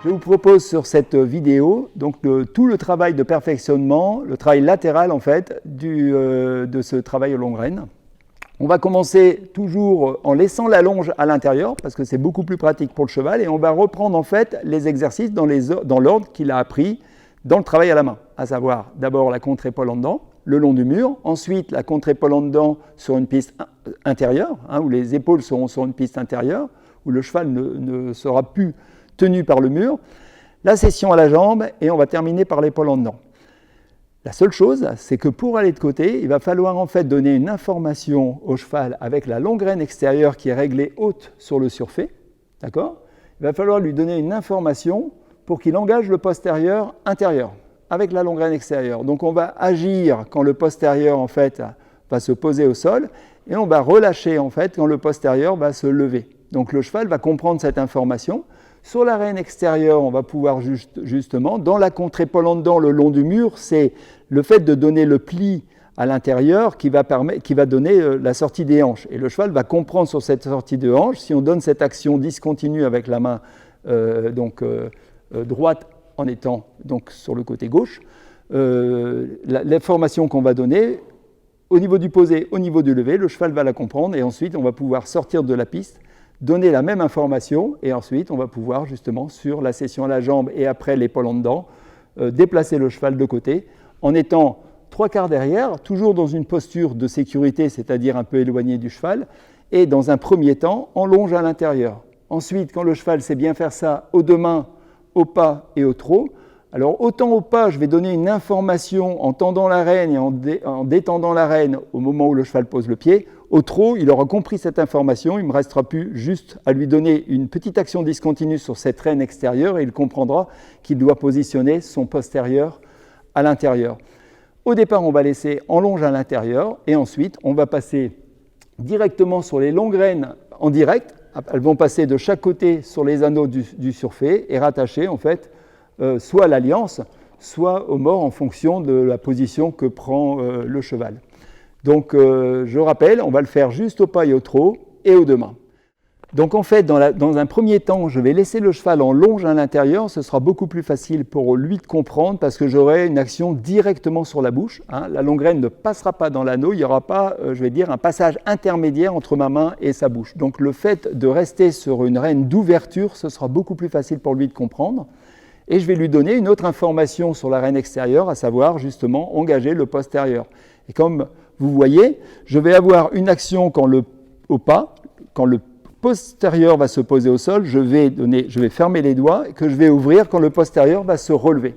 Je vous propose sur cette vidéo donc tout le travail de perfectionnement, le travail latéral en fait de ce travail aux longues rênes. On va commencer toujours en laissant la longe à l'intérieur parce que c'est beaucoup plus pratique pour le cheval et on va reprendre en fait les exercices dans l'ordre qu'il a appris dans le travail à la main, à savoir d'abord la contre-épaule en dedans, le long du mur, ensuite la contre-épaule en dedans sur une piste intérieure, où les épaules seront sur une piste intérieure, où le cheval ne sera plus tenu par le mur, la session à la jambe et on va terminer par l'épaule en dedans. La seule chose, c'est que pour aller de côté, il va falloir en fait donner une information au cheval avec la longue reine extérieure qui est réglée haute sur le surfait, d'accord ? Il va falloir lui donner une information pour qu'il engage le postérieur intérieur avec la longue reine extérieure. Donc on va agir quand le postérieur en fait va se poser au sol et on va relâcher en fait quand le postérieur va se lever. Donc le cheval va comprendre cette information. Sur la reine extérieure, on va pouvoir justement, dans la contre-épaule en dedans, le long du mur, c'est le fait de donner le pli à l'intérieur qui va donner la sortie des hanches. Et le cheval va comprendre sur cette sortie de hanches, si on donne cette action discontinue avec la main droite en étant donc sur le côté gauche, l'information qu'on va donner, au niveau du posé, au niveau du levé, le cheval va la comprendre et ensuite on va pouvoir sortir de la piste, donner la même information et ensuite on va pouvoir justement sur la session à la jambe et après l'épaule en dedans déplacer le cheval de côté en étant 3/4 derrière, toujours dans une posture de sécurité, c'est-à-dire un peu éloigné du cheval et dans un premier temps en longe à l'intérieur. Ensuite, quand le cheval sait bien faire ça aux deux mains, au pas et au trot, alors autant au pas, je vais donner une information en tendant la reine et en détendant la reine au moment où le cheval pose le pied. Au trot, il aura compris cette information, il ne me restera plus juste à lui donner une petite action discontinue sur cette reine extérieure et il comprendra qu'il doit positionner son postérieur à l'intérieur. Au départ, on va laisser en longe à l'intérieur et ensuite, on va passer directement sur les longues rênes en direct. Elles vont passer de chaque côté sur les anneaux du surfait et rattacher en fait soit à l'alliance, soit au mort en fonction de la position que prend le cheval. Donc je rappelle, on va le faire juste au pas et au trot et aux deux mains. Donc en fait, dans un premier temps, je vais laisser le cheval en longe à l'intérieur, ce sera beaucoup plus facile pour lui de comprendre parce que j'aurai une action directement sur la bouche. La longue reine ne passera pas dans l'anneau, il n'y aura pas, un passage intermédiaire entre ma main et sa bouche. Donc le fait de rester sur une reine d'ouverture, ce sera beaucoup plus facile pour lui de comprendre. Et je vais lui donner une autre information sur la reine extérieure, à savoir justement engager le postérieur. Et comme vous voyez, je vais avoir une action au pas, quand le postérieur va se poser au sol, je vais fermer les doigts et que je vais ouvrir quand le postérieur va se relever.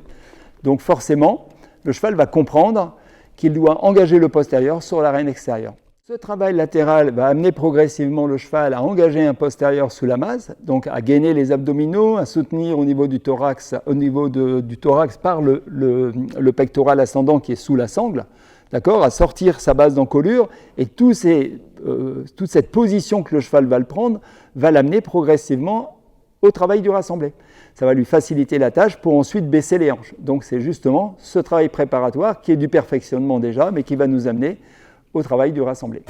Donc forcément, le cheval va comprendre qu'il doit engager le postérieur sur la reine extérieure. Ce travail latéral va amener progressivement le cheval à engager un postérieur sous la masse, donc à gainer les abdominaux, à soutenir au niveau du thorax par le pectoral ascendant qui est sous la sangle, d'accord, à sortir sa base d'encolure et toute cette position que le cheval va le prendre va l'amener progressivement au travail du rassemblé. Ça va lui faciliter la tâche pour ensuite baisser les hanches. Donc c'est justement ce travail préparatoire qui est du perfectionnement déjà, mais qui va nous amener au travail du rassemblé.